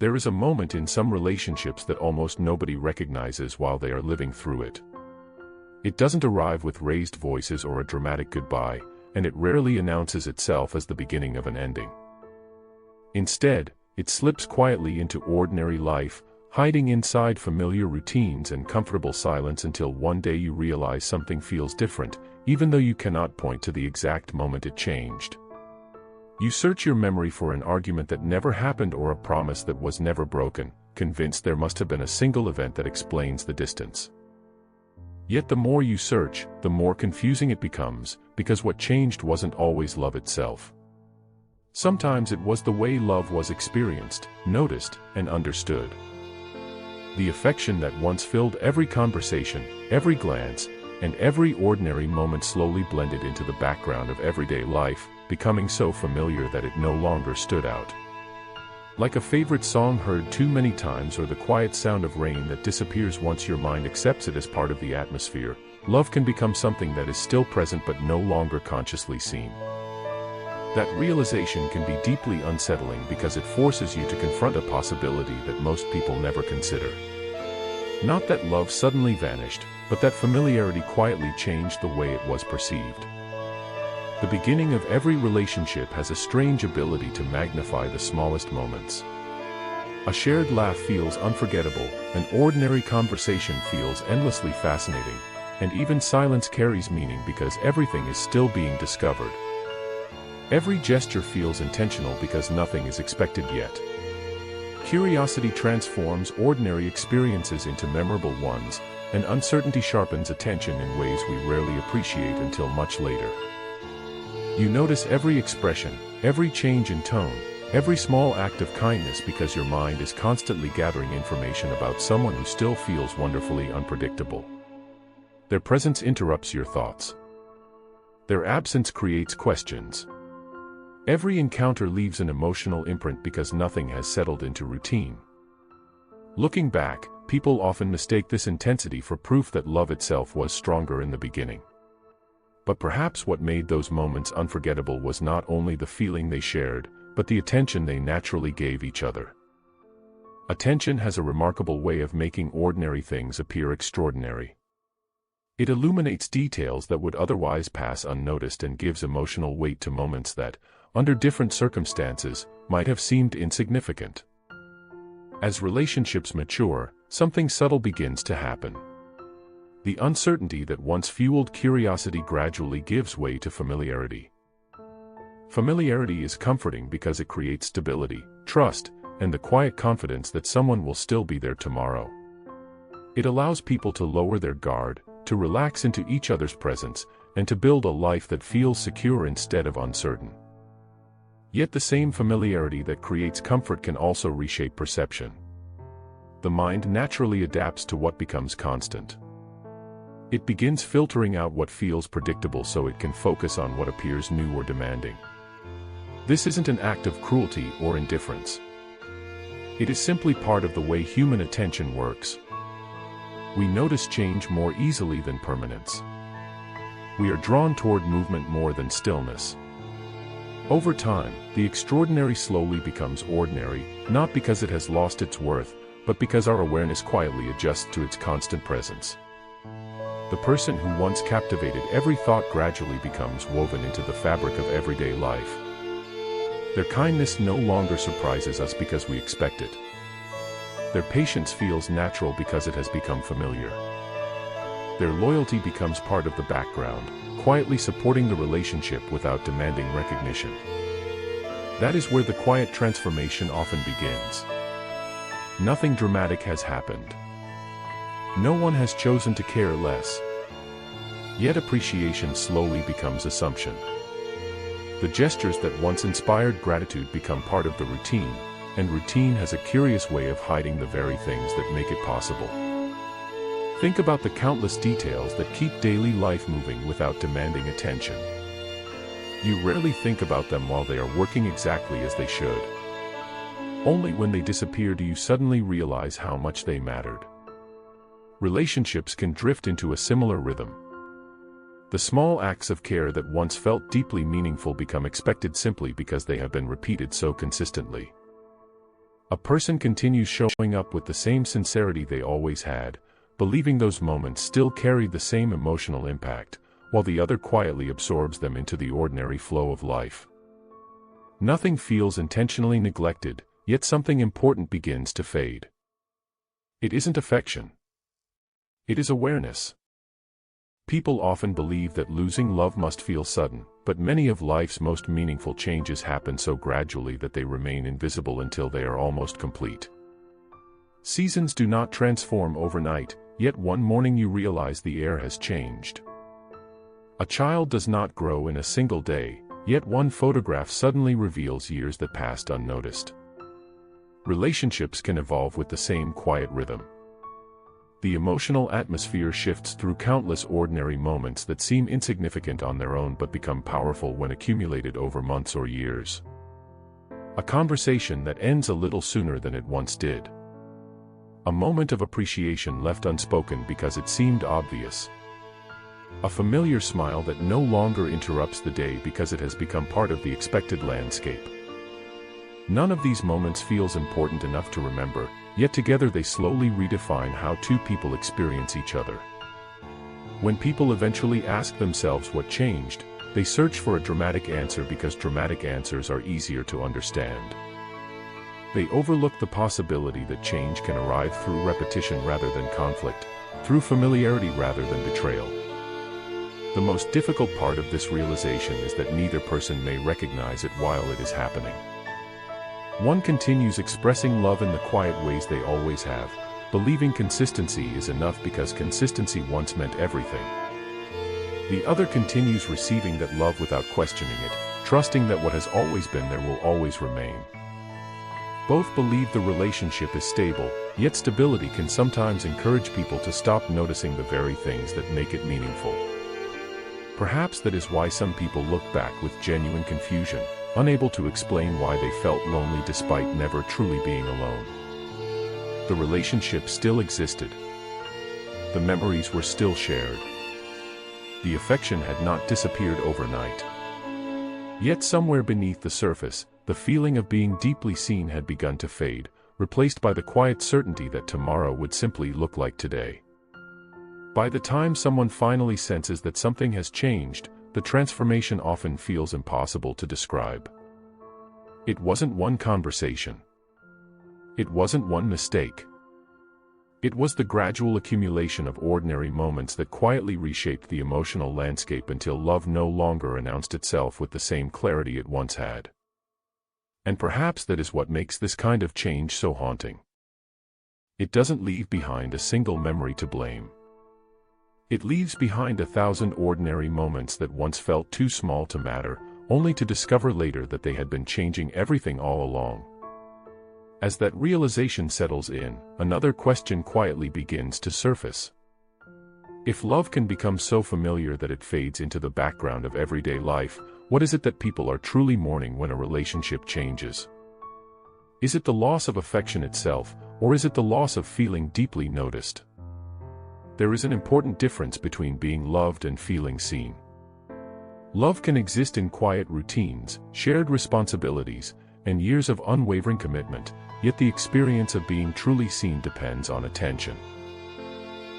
There is a moment in some relationships that almost nobody recognizes while they are living through it. It doesn't arrive with raised voices or a dramatic goodbye, and it rarely announces itself as the beginning of an ending. Instead, it slips quietly into ordinary life, hiding inside familiar routines and comfortable silence until one day you realize something feels different, even though you cannot point to the exact moment it changed. You search your memory for an argument that never happened or a promise that was never broken, convinced there must have been a single event that explains the distance. Yet the more you search, the more confusing it becomes, because what changed wasn't always love itself. Sometimes it was the way love was experienced, noticed, and understood. The affection that once filled every conversation, every glance, and every ordinary moment slowly blended into the background of everyday life, becoming so familiar that it no longer stood out. Like a favorite song heard too many times or the quiet sound of rain that disappears once your mind accepts it as part of the atmosphere, love can become something that is still present but no longer consciously seen. That realization can be deeply unsettling because it forces you to confront a possibility that most people never consider. Not that love suddenly vanished, but that familiarity quietly changed the way it was perceived. The beginning of every relationship has a strange ability to magnify the smallest moments. A shared laugh feels unforgettable, an ordinary conversation feels endlessly fascinating, and even silence carries meaning because everything is still being discovered. Every gesture feels intentional because nothing is expected yet. Curiosity transforms ordinary experiences into memorable ones, and uncertainty sharpens attention in ways we rarely appreciate until much later. You notice every expression, every change in tone, every small act of kindness because your mind is constantly gathering information about someone who still feels wonderfully unpredictable. Their presence interrupts your thoughts. Their absence creates questions. Every encounter leaves an emotional imprint because nothing has settled into routine. Looking back, people often mistake this intensity for proof that love itself was stronger in the beginning. But perhaps what made those moments unforgettable was not only the feeling they shared, but the attention they naturally gave each other. Attention has a remarkable way of making ordinary things appear extraordinary. It illuminates details that would otherwise pass unnoticed and gives emotional weight to moments that, under different circumstances, might have seemed insignificant. As relationships mature, something subtle begins to happen. The uncertainty that once fueled curiosity gradually gives way to familiarity. Familiarity is comforting because it creates stability, trust, and the quiet confidence that someone will still be there tomorrow. It allows people to lower their guard, to relax into each other's presence, and to build a life that feels secure instead of uncertain. Yet the same familiarity that creates comfort can also reshape perception. The mind naturally adapts to what becomes constant. It begins filtering out what feels predictable so it can focus on what appears new or demanding. This isn't an act of cruelty or indifference. It is simply part of the way human attention works. We notice change more easily than permanence. We are drawn toward movement more than stillness. Over time, the extraordinary slowly becomes ordinary, not because it has lost its worth, but because our awareness quietly adjusts to its constant presence. The person who once captivated every thought gradually becomes woven into the fabric of everyday life. Their kindness no longer surprises us because we expect it. Their patience feels natural because it has become familiar. Their loyalty becomes part of the background, quietly supporting the relationship without demanding recognition. That is where the quiet transformation often begins. Nothing dramatic has happened. No one has chosen to care less. Yet appreciation slowly becomes assumption. The gestures that once inspired gratitude become part of the routine, and routine has a curious way of hiding the very things that make it possible. Think about the countless details that keep daily life moving without demanding attention. You rarely think about them while they are working exactly as they should. Only when they disappear do you suddenly realize how much they mattered. Relationships can drift into a similar rhythm. The small acts of care that once felt deeply meaningful become expected simply because they have been repeated so consistently. A person continues showing up with the same sincerity they always had, believing those moments still carried the same emotional impact, while the other quietly absorbs them into the ordinary flow of life. Nothing feels intentionally neglected, yet something important begins to fade. It isn't affection. It is awareness. People often believe that losing love must feel sudden, but many of life's most meaningful changes happen so gradually that they remain invisible until they are almost complete. Seasons do not transform overnight, yet one morning you realize the air has changed. A child does not grow in a single day, yet one photograph suddenly reveals years that passed unnoticed. Relationships can evolve with the same quiet rhythm. The emotional atmosphere shifts through countless ordinary moments that seem insignificant on their own but become powerful when accumulated over months or years. A conversation that ends a little sooner than it once did. A moment of appreciation left unspoken because it seemed obvious. A familiar smile that no longer interrupts the day because it has become part of the expected landscape. None of these moments feels important enough to remember, yet together they slowly redefine how two people experience each other. When people eventually ask themselves what changed, they search for a dramatic answer because dramatic answers are easier to understand. They overlook the possibility that change can arrive through repetition rather than conflict, through familiarity rather than betrayal. The most difficult part of this realization is that neither person may recognize it while it is happening. One continues expressing love in the quiet ways they always have, believing consistency is enough because consistency once meant everything. The other continues receiving that love without questioning it, trusting that what has always been there will always remain. Both believe the relationship is stable, yet stability can sometimes encourage people to stop noticing the very things that make it meaningful. Perhaps that is why some people look back with genuine confusion, unable to explain why they felt lonely despite never truly being alone. The relationship still existed. The memories were still shared. The affection had not disappeared overnight. Yet somewhere beneath the surface, the feeling of being deeply seen had begun to fade, replaced by the quiet certainty that tomorrow would simply look like today. By the time someone finally senses that something has changed, the transformation often feels impossible to describe. It wasn't one conversation. It wasn't one mistake. It was the gradual accumulation of ordinary moments that quietly reshaped the emotional landscape until love no longer announced itself with the same clarity it once had. And perhaps that is what makes this kind of change so haunting. It doesn't leave behind a single memory to blame. It leaves behind 1,000 ordinary moments that once felt too small to matter, only to discover later that they had been changing everything all along. As that realization settles in, another question quietly begins to surface. If love can become so familiar that it fades into the background of everyday life, what is it that people are truly mourning when a relationship changes? Is it the loss of affection itself, or is it the loss of feeling deeply noticed? There is an important difference between being loved and feeling seen. Love can exist in quiet routines, shared responsibilities, and years of unwavering commitment, yet the experience of being truly seen depends on attention.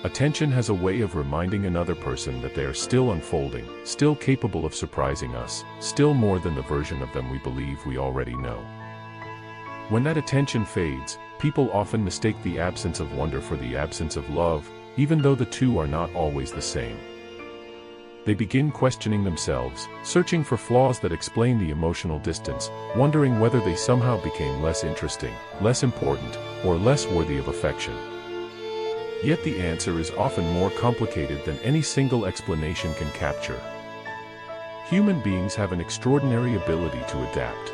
Attention has a way of reminding another person that they are still unfolding, still capable of surprising us, still more than the version of them we believe we already know. When that attention fades, people often mistake the absence of wonder for the absence of love, even though the two are not always the same. They begin questioning themselves, searching for flaws that explain the emotional distance, wondering whether they somehow became less interesting, less important, or less worthy of affection. Yet the answer is often more complicated than any single explanation can capture. Human beings have an extraordinary ability to adapt.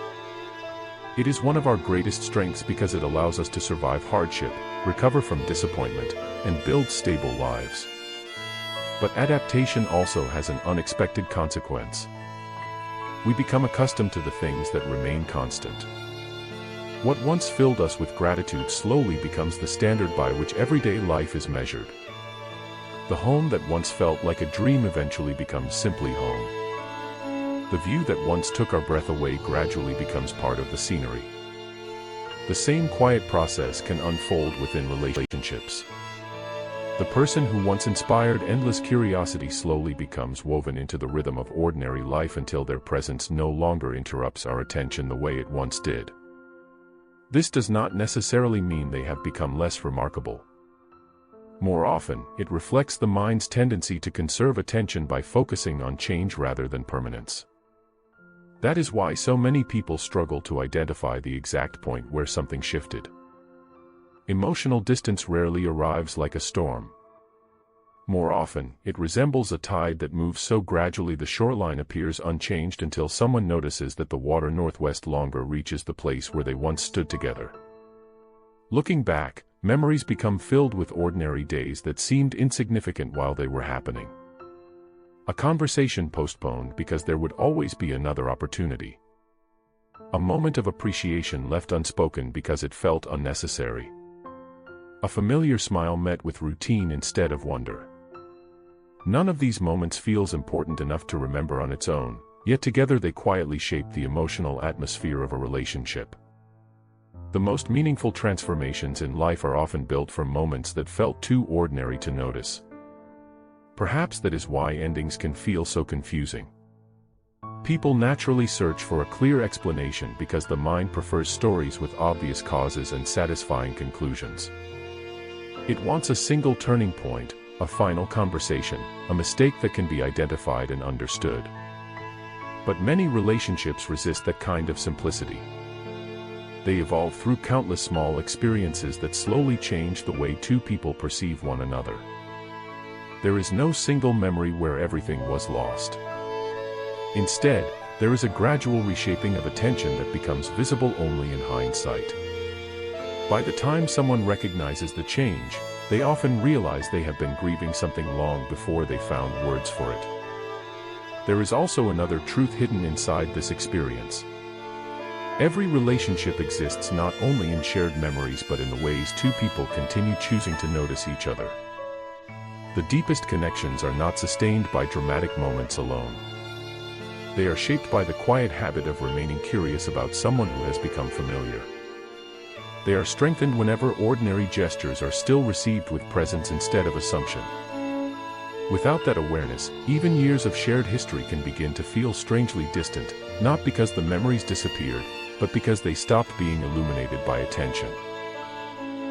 It is one of our greatest strengths because it allows us to survive hardship, recover from disappointment, and build stable lives. But adaptation also has an unexpected consequence. We become accustomed to the things that remain constant. What once filled us with gratitude slowly becomes the standard by which everyday life is measured. The home that once felt like a dream eventually becomes simply home. The view that once took our breath away gradually becomes part of the scenery. The same quiet process can unfold within relationships. The person who once inspired endless curiosity slowly becomes woven into the rhythm of ordinary life until their presence no longer interrupts our attention the way it once did. This does not necessarily mean they have become less remarkable. More often, it reflects the mind's tendency to conserve attention by focusing on change rather than permanence. That is why so many people struggle to identify the exact point where something shifted. Emotional distance rarely arrives like a storm. More often, it resembles a tide that moves so gradually the shoreline appears unchanged until someone notices that the water northwest longer reaches the place where they once stood together. Looking back, memories become filled with ordinary days that seemed insignificant while they were happening. A conversation postponed because there would always be another opportunity. A moment of appreciation left unspoken because it felt unnecessary. A familiar smile met with routine instead of wonder. None of these moments feels important enough to remember on its own, yet together they quietly shape the emotional atmosphere of a relationship. The most meaningful transformations in life are often built from moments that felt too ordinary to notice. Perhaps that is why endings can feel so confusing. People naturally search for a clear explanation because the mind prefers stories with obvious causes and satisfying conclusions. It wants a single turning point, a final conversation, a mistake that can be identified and understood. But many relationships resist that kind of simplicity. They evolve through countless small experiences that slowly change the way two people perceive one another. There is no single memory where everything was lost. Instead, there is a gradual reshaping of attention that becomes visible only in hindsight. By the time someone recognizes the change, they often realize they have been grieving something long before they found words for it. There is also another truth hidden inside this experience. Every relationship exists not only in shared memories but in the ways two people continue choosing to notice each other. The deepest connections are not sustained by dramatic moments alone. They are shaped by the quiet habit of remaining curious about someone who has become familiar. They are strengthened whenever ordinary gestures are still received with presence instead of assumption. Without that awareness, even years of shared history can begin to feel strangely distant, not because the memories disappeared, but because they stopped being illuminated by attention.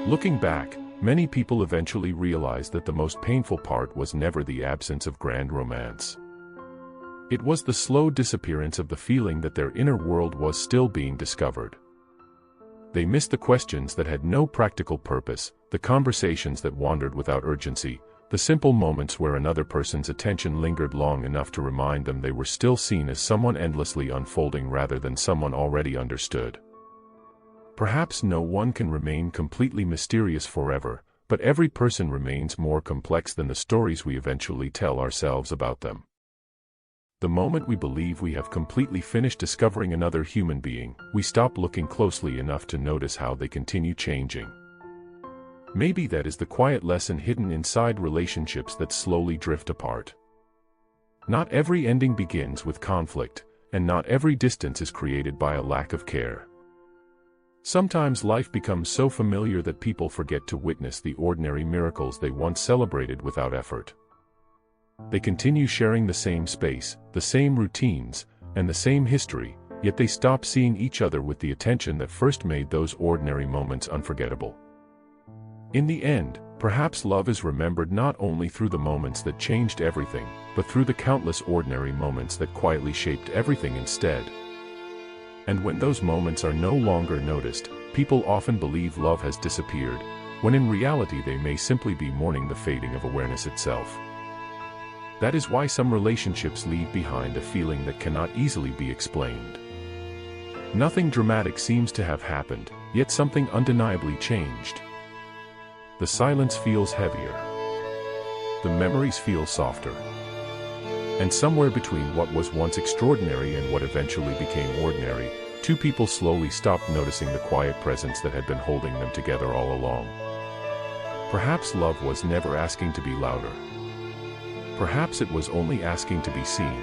Looking back, many people eventually realize that the most painful part was never the absence of grand romance. It was the slow disappearance of the feeling that their inner world was still being discovered. They missed the questions that had no practical purpose, the conversations that wandered without urgency, the simple moments where another person's attention lingered long enough to remind them they were still seen as someone endlessly unfolding rather than someone already understood. Perhaps no one can remain completely mysterious forever, but every person remains more complex than the stories we eventually tell ourselves about them. The moment we believe we have completely finished discovering another human being, we stop looking closely enough to notice how they continue changing. Maybe that is the quiet lesson hidden inside relationships that slowly drift apart. Not every ending begins with conflict, and not every distance is created by a lack of care. Sometimes life becomes so familiar that people forget to witness the ordinary miracles they once celebrated without effort. They continue sharing the same space, the same routines, and the same history, yet they stop seeing each other with the attention that first made those ordinary moments unforgettable. In the end, perhaps love is remembered not only through the moments that changed everything, but through the countless ordinary moments that quietly shaped everything instead. And when those moments are no longer noticed, people often believe love has disappeared, when in reality they may simply be mourning the fading of awareness itself. That is why some relationships leave behind a feeling that cannot easily be explained. Nothing dramatic seems to have happened, yet something undeniably changed. The silence feels heavier. The memories feel softer. And somewhere between what was once extraordinary and what eventually became ordinary, two people slowly stopped noticing the quiet presence that had been holding them together all along. Perhaps love was never asking to be louder. Perhaps it was only asking to be seen.